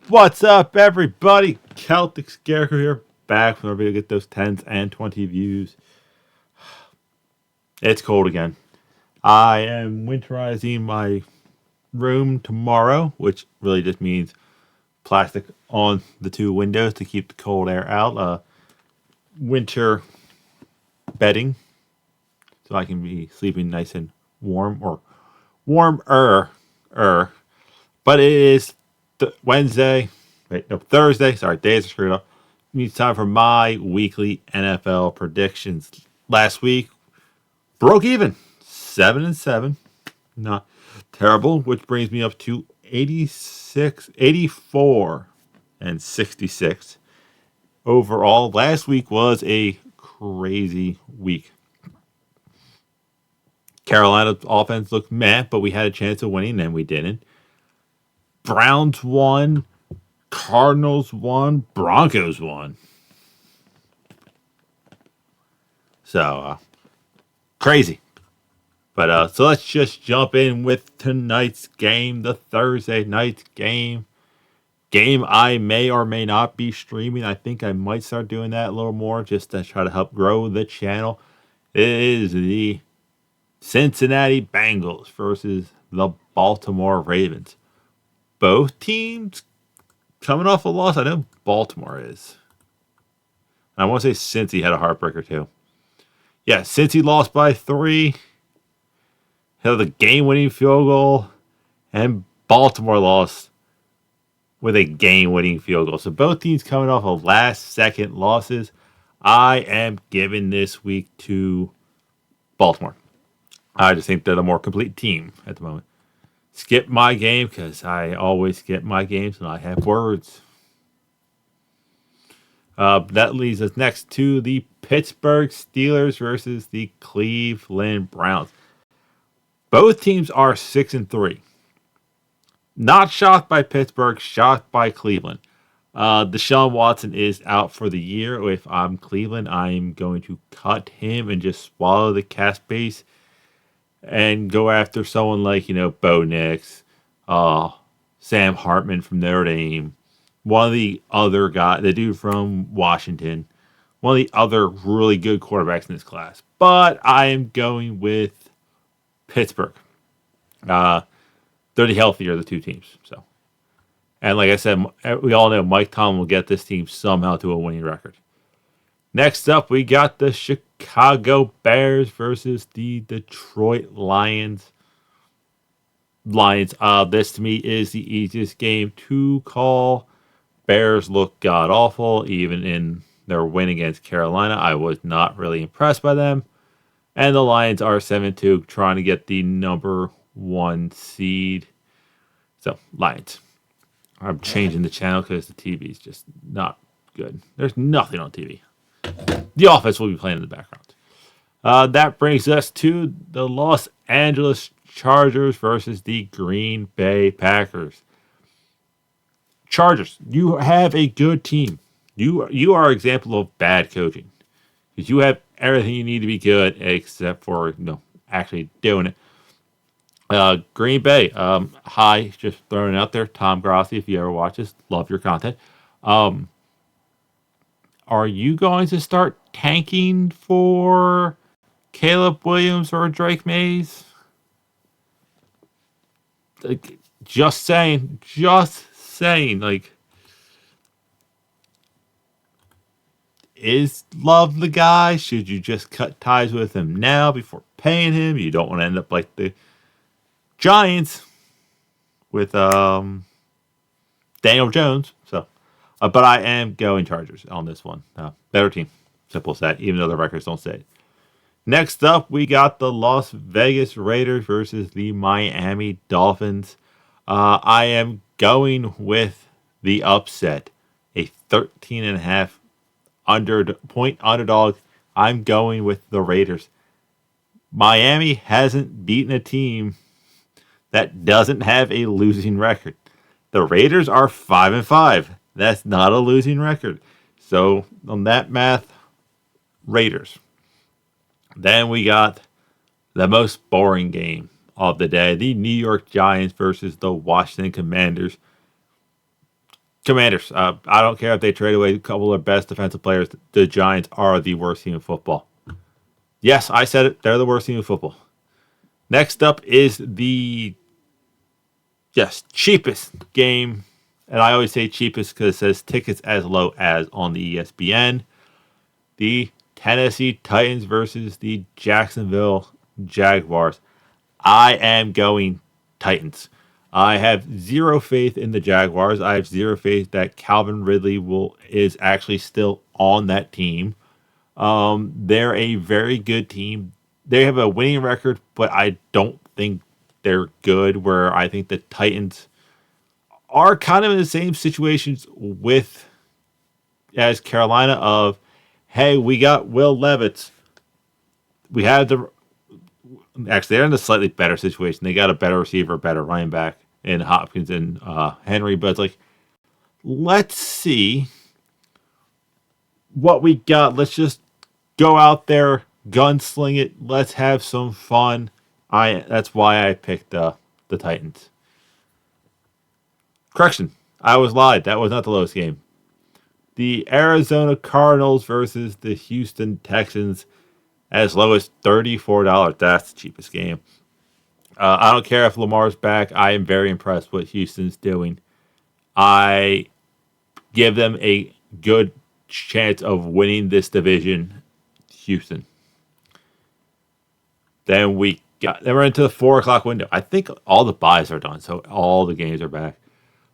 What's up, everybody? Celtic Scarecrow here, back from everybody to get those 10s and 20 views. It's cold again. I am winterizing my room tomorrow, which really just means plastic on the two windows to keep the cold air out. Winter bedding, so I can be sleeping nice and warm, or warmer. But it is Wednesday. Wait, no, Thursday. Sorry, days are screwed up. It's time for my weekly NFL predictions. Last week, broke even. 7-7. Not terrible, which brings me up to 86, 84, and 66. Overall, last week was a crazy week. Carolina's offense looked meh, but we had a chance of winning, and we didn't. Browns won. Cardinals won. Broncos won. So, crazy. But so let's just jump in with tonight's game, the Thursday night game. Game I may or may not be streaming. I think I might start doing that a little more just to try to help grow the channel. It is the Cincinnati Bengals versus the Baltimore Ravens. Both teams coming off a loss. I know Baltimore is. I want to say Cincy had a heartbreaker too. Yeah, Cincy lost by 3. Had the game-winning field goal, and Baltimore lost with a game-winning field goal. So both teams coming off of last-second losses. I am giving this week to Baltimore. I just think they're the more complete team at the moment. Skip my game because I always skip my games and I have words. That leads us next to the Pittsburgh Steelers versus the Cleveland Browns. Both teams are 6-3. Not shocked by Pittsburgh, shocked by Cleveland. Deshaun Watson is out for the year. If I'm Cleveland, I'm going to cut him and just swallow the cap space and go after someone like, Bo Nix, Sam Hartman from Notre Dame, one of the other guys, the dude from Washington, one of the other really good quarterbacks in this class. But I am going with Pittsburgh. They're the healthier of the two teams. So, and like I said, we all know Mike Tomlin will get this team somehow to a winning record. Next up, we got the Chicago Bears versus the Detroit Lions. This to me is the easiest game to call. Bears look god awful, even in their win against Carolina. I was not really impressed by them. And the Lions are 7-2, trying to get the number 1 seed. So, Lions. I'm changing the channel because the TV is just not good. There's nothing on TV. The offense will be playing in the background. That brings us to the Los Angeles Chargers versus the Green Bay Packers. Chargers, you have a good team. You are an example of bad coaching. Because you have everything you need to be good except for actually doing it. Green Bay, hi, just throwing it out there. Tom Grassi, if you ever watch this, love your content. Are you going to start tanking for Caleb Williams or Drake Mays? Like, just saying. Like, is Love the guy? Should you just cut ties with him now before paying him? You don't want to end up like the Giants with Daniel Jones. So, but I am going Chargers on this one. Better team. Simple as that, even though the records don't say it. Next up, we got the Las Vegas Raiders versus the Miami Dolphins. I am going with the upset. A 13.5 point underdog. I'm going with the Raiders. Miami hasn't beaten a team that doesn't have a losing record. The Raiders are 5-5. That's not a losing record. So on that math, Raiders. Then we got the most boring game of the day. The New York Giants versus the Washington Commanders. Commanders. I don't care if they trade away a couple of their best defensive players. The Giants are the worst team in football. Yes, I said it. They're the worst team in football. Next up is the cheapest game. And I always say cheapest because it says tickets as low as on the ESPN. The Tennessee Titans versus the Jacksonville Jaguars. I am going Titans. I have zero faith in the Jaguars. I have zero faith that Calvin Ridley is actually still on that team. They're a very good team. They have a winning record, but I don't think they're good. Where I think the Titans are kind of in the same situations as Carolina of, hey, we got Will Levis. We have actually they're in a slightly better situation. They got a better receiver, better running back in Hopkins and Henry, but it's like, let's see what we got. Let's just go out there, gunsling it. Let's have some fun. That's why I picked the Titans. Correction, I was lied. That was not the lowest game. The Arizona Cardinals versus the Houston Texans, as low as $34. That's the cheapest game. I don't care if Lamar's back. I am very impressed with what Houston's doing. I give them a good chance of winning this division. Houston. Then we're into the 4:00 window. I think all the buys are done, so all the games are back.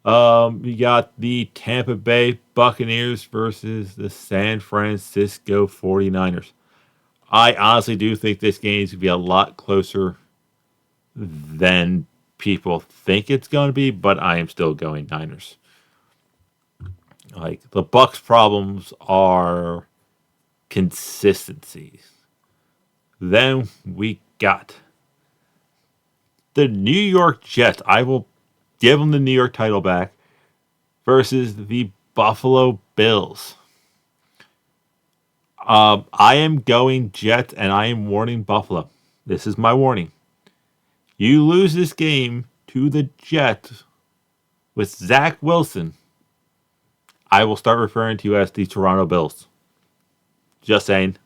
We got the Tampa Bay Buccaneers versus the San Francisco 49ers. I honestly do think this game is going to be a lot closer than people think it's going to be, but I am still going Niners. Like, the Bucs' problems are consistency. Then we got the New York Jets. I will give them the New York title back versus the Buffalo Bills. I am going Jets, and I am warning Buffalo. This is my warning. You lose this game to the Jets with Zach Wilson, I will start referring to you as the Toronto Bills. Just saying.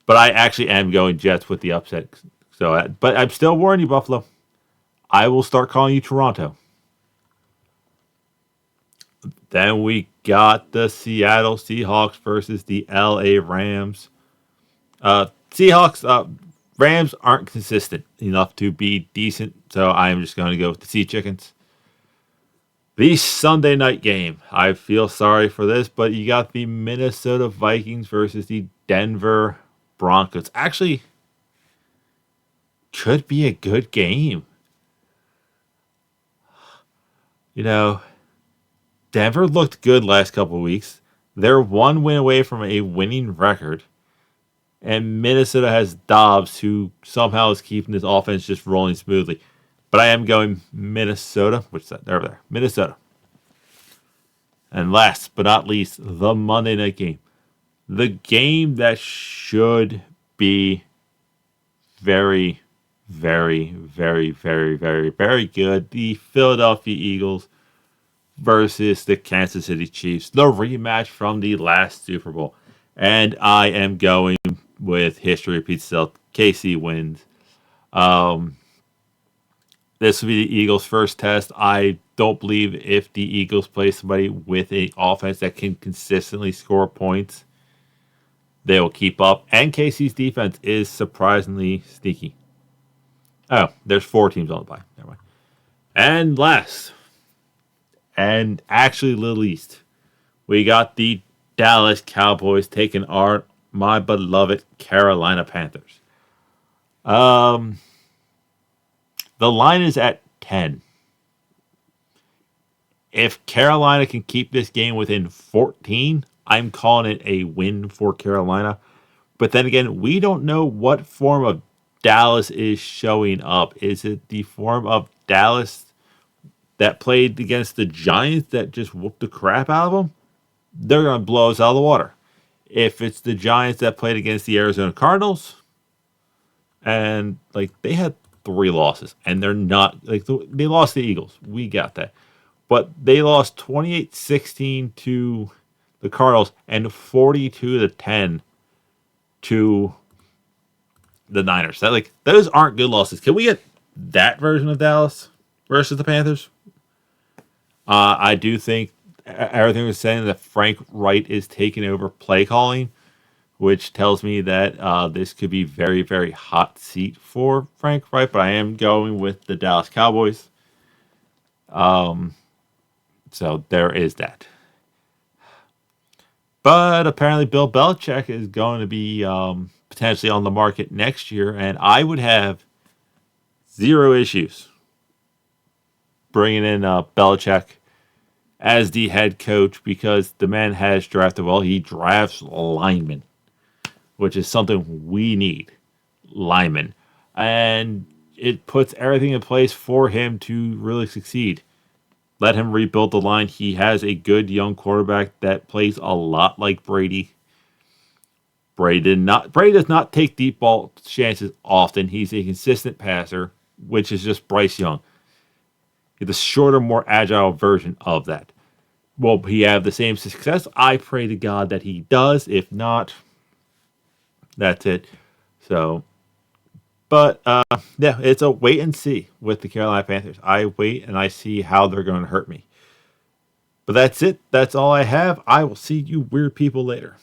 But I actually am going Jets with the upset. So, but I'm still warning you, Buffalo. I will start calling you Toronto. Then we got the Seattle Seahawks versus the LA Rams. Rams aren't consistent enough to be decent, so I am just going to go with the Sea Chickens. The Sunday night game. I feel sorry for this, but you got the Minnesota Vikings versus the Denver Broncos. Actually, could be a good game. You know, Denver looked good last couple of weeks. They're one win away from a winning record. And Minnesota has Dobbs, who somehow is keeping this offense just rolling smoothly. But I am going Minnesota. Which is that? There, there. Minnesota. And last but not least, the Monday night game. The game that should be very, very, very, very, very, very good. The Philadelphia Eagles versus the Kansas City Chiefs. The rematch from the last Super Bowl. And I am going with history repeats itself. KC wins. This will be the Eagles' first test. I don't believe if the Eagles play somebody with an offense that can consistently score points, they will keep up. And KC's defense is surprisingly sneaky. Oh, there's 4 teams on the bye. Never mind. And last, and actually the least, we got the Dallas Cowboys taking my beloved Carolina Panthers. The line is at 10. If Carolina can keep this game within 14, I'm calling it a win for Carolina. But then again, we don't know what form of Dallas is showing up. Is it the form of Dallas that played against the Giants that just whooped the crap out of them? They're going to blow us out of the water. If it's the Giants that played against the Arizona Cardinals, and like they had 3 losses, and they're not like they lost the Eagles. We got that. but they lost 28-16 to the Cardinals and 42-10 to the Niners. Those aren't good losses. Can we get that version of Dallas versus the Panthers? I do think everything was saying that Frank Wright is taking over play calling, which tells me that this could be very, very hot seat for Frank Wright. But I am going with the Dallas Cowboys. So there is that. But apparently Bill Belichick is going to be potentially on the market next year, and I would have zero issues bringing in Belichick as the head coach because the man has drafted well. He drafts linemen, which is something we need, linemen. And it puts everything in place for him to really succeed. Let him rebuild the line. He has a good young quarterback that plays a lot like Brady. Brady does not take deep ball chances often. He's a consistent passer, which is just Bryce Young. The shorter, more agile version of that. Will he have the same success? I pray to God that he does. If not, that's it. So, but yeah, it's a wait and see with the Carolina Panthers. I wait and I see how they're going to hurt me. But that's it. That's all I have. I will see you weird people later.